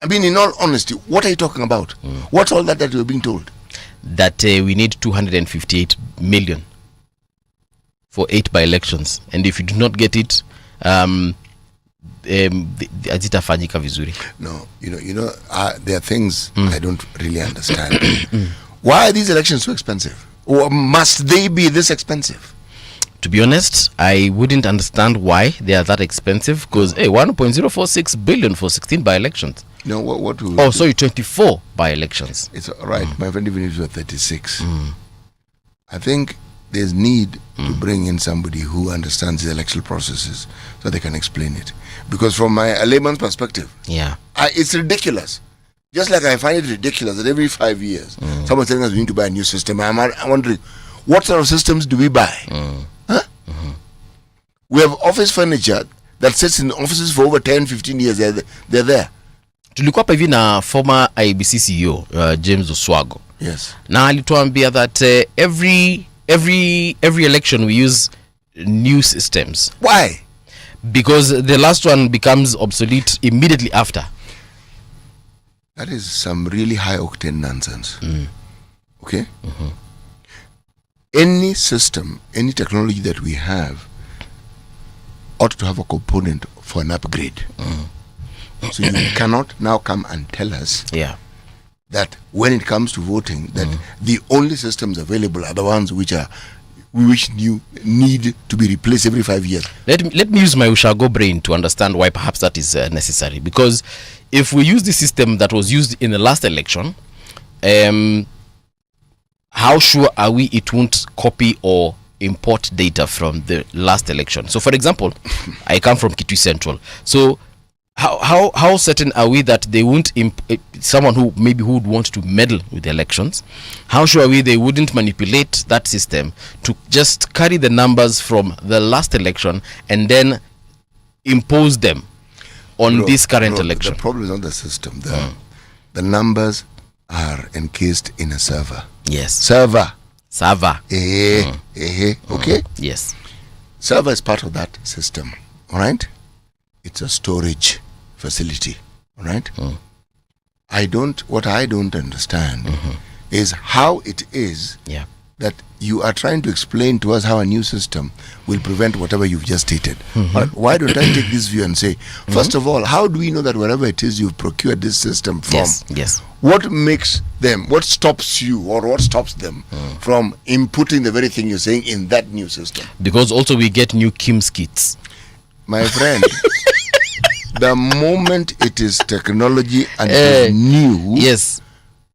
I mean, in all honesty, what are you talking about? What's all that you're being told? That we need 258 million for 8 by-elections, and if you do not get it, hazitafanyika vizuri. No, there are things I don't really understand. Why are these elections so expensive? Or must they be this expensive? To be honest, I wouldn't understand why they are that expensive, because 1.046 billion for 16 by-elections. No, what will 24 by-elections. It's right. My friend, even if you're 36, I think there's need to bring in somebody who understands the electoral processes so they can explain it. Because from my layman's perspective, it's ridiculous. Just like I find it ridiculous that every 5 years, someone's telling us we need to buy a new system. I'm wondering, what sort of systems do we buy? Huh? We have office furniture that sits in offices for over 10, 15 years. They're there. Tulikuwa hapa hivi na former IEBC CEO James Oswago. Yes. Na alituambia that every election we use new systems. Why? Because the last one becomes obsolete immediately after. That is some really high octane nonsense. Okay? Any system, any technology that we have ought to have a component for an upgrade. So you cannot now come and tell us that when it comes to voting, that the only systems available are the ones which need to be replaced every 5 years. Let me use my Ushago brain to understand why perhaps that is necessary. Because if we use the system that was used in the last election, how sure are we it won't copy or import data from the last election? So, for example, I come from Kitui Central. So, how certain are we that they won't someone who would want to meddle with the elections? How sure are we they wouldn't manipulate that system to just carry the numbers from the last election and then impose them on this current election? The problem is not the system. The numbers are encased in a server. Yes. Server. Okay. Yes. Server is part of that system. All right. It's a storage facility. All right. What I don't understand is how it is that you are trying to explain to us how a new system will prevent whatever you've just stated. But why don't I take this view and say, first of all, how do we know that wherever it is you've procured this system from, what makes them, what stops you or what stops them from inputting the very thing you're saying in that new system? Because also we get new Kim's kits. My friend, the moment it is technology and it is new,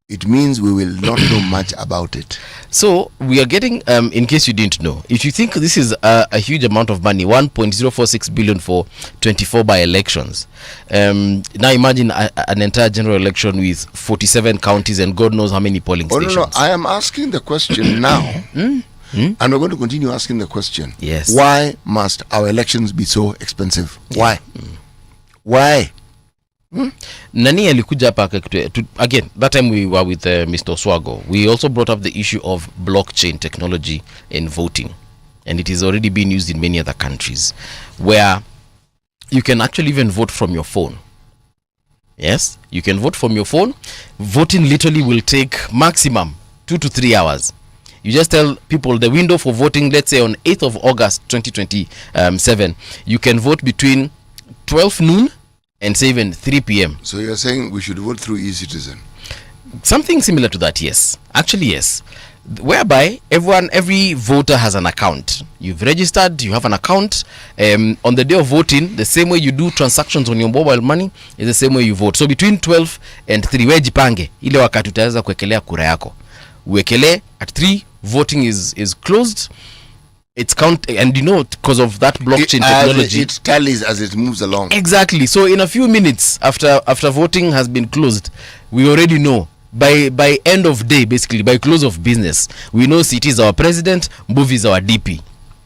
it means we will not know much about it. So we are getting, in case you didn't know, if you think this is a huge amount of money, 1.046 billion for 24 by-elections. Now imagine an entire general election with 47 counties and God knows how many polling stations. No, I am asking the question now. And we're going to continue asking the question. Yes. Why must our elections be so expensive? Why? Why? Nani alikuja hapa again, that time we were with Mr. Oswago. We also brought up the issue of blockchain technology in voting, and it is already being used in many other countries where you can actually even vote from your phone. Yes, you can vote from your phone. Voting literally will take maximum 2 to 3 hours. You just tell people the window for voting, let's say on 8th of August 2027, you can vote between 12 noon and say even 3 p.m. So you're saying we should vote through e-citizen? Something similar to that, yes. Actually, yes. Whereby every voter has an account. You've registered, you have an account. On the day of voting, the same way you do transactions on your mobile money is the same way you vote. So between 12 and 3, we jipange ile wakati utaweza kuwekelea kura yako. Uwekele at 3, voting is closed. It's count, and because of that blockchain technology, it tallies as it moves along. Exactly. So in a few minutes after voting has been closed, we already know by end of day, basically by close of business, we know CT is our president, Mbuvi is our DP,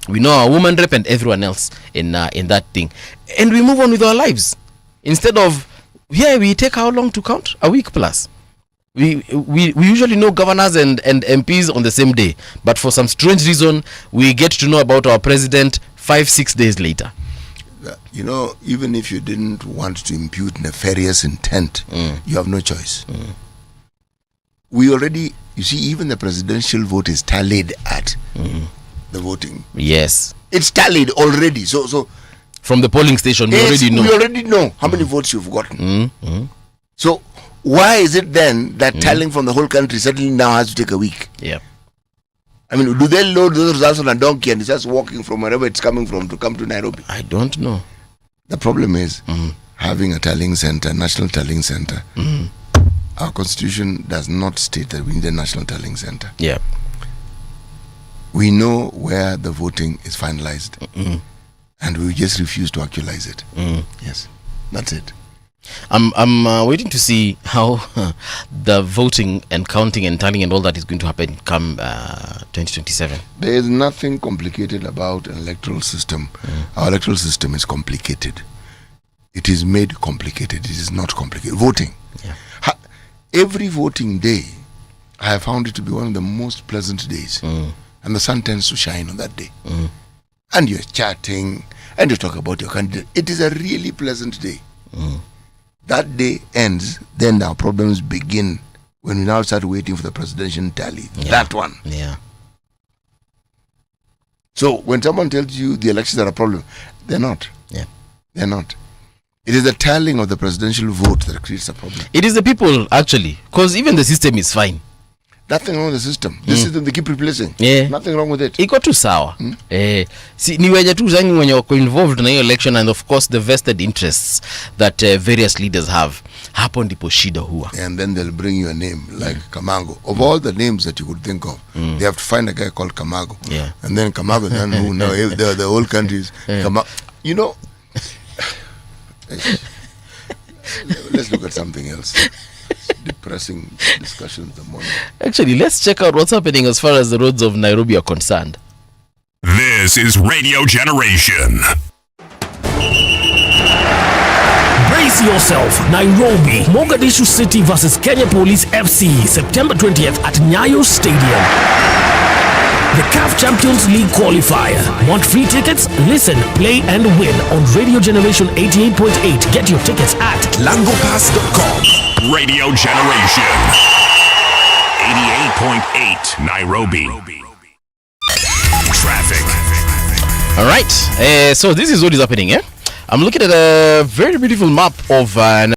we know our woman rep and everyone else in that thing, and we move on with our lives. Instead of we take how long to count? A week plus. We usually know governors and MPs on the same day, but for some strange reason we get to know about our president 5-6 days later. You know, even if you didn't want to impute nefarious intent, you have no choice. We already, you see, even the presidential vote is tallied at the voting. Yes. It's tallied already. So from the polling station, we already know how many votes you've gotten. So why is it then that tallying from the whole country suddenly now has to take a week? Yeah. I mean, do they load those results on a donkey and it's just walking from wherever it's coming from to come to Nairobi? I don't know. The problem is having a tallying center, national tallying center. Our constitution does not state that we need a national tallying center. Yeah. We know where the voting is finalized, and we just refuse to actualize it. Yes, that's it. I'm waiting to see how the voting and counting and tallying and all that is going to happen come 2027. There is nothing complicated about an electoral system. Our electoral system is complicated. It is made complicated. It is not complicated. Voting. Yeah. Every voting day, I have found it to be one of the most pleasant days. And the sun tends to shine on that day. And you're chatting and you talk about your candidate. It is a really pleasant day. That day ends, then our problems begin when we now start waiting for the presidential tally. Yeah. That one. Yeah. So when someone tells you the elections are a problem, they're not. Yeah. They're not. It is the tallying of the presidential vote that creates a problem. It is the people, actually, because even the system is fine. Nothing wrong with the system. The system they keep replacing. Yeah. Nothing wrong with it. Iko tu sawa. Si ni wenye tu zanyi wenye wako involved na hiyo election, and of course the vested interests that various leaders have. Hapo ndipo shida huwa. And then they'll bring you a name like Kamago. Of all the names that you could think of, they have to find a guy called Kamago. Yeah. And then Kamago, then who now the whole country is Kamago. You know, let's look at something else. Depressing discussion in the morning. Actually, let's check out what's happening as far as the roads of Nairobi are concerned. This is Radio Generation. Brace yourself. Nairobi, Mogadishu City versus Kenya Police FC, September 20th at Nyayo Stadium. The CAF Champions League qualifier. Want free tickets? Listen, play and win on Radio Generation 88.8. Get your tickets at langopass.com. Radio Generation 88.8 Nairobi. Traffic. All right. So this is what is happening. I'm looking at a very beautiful map of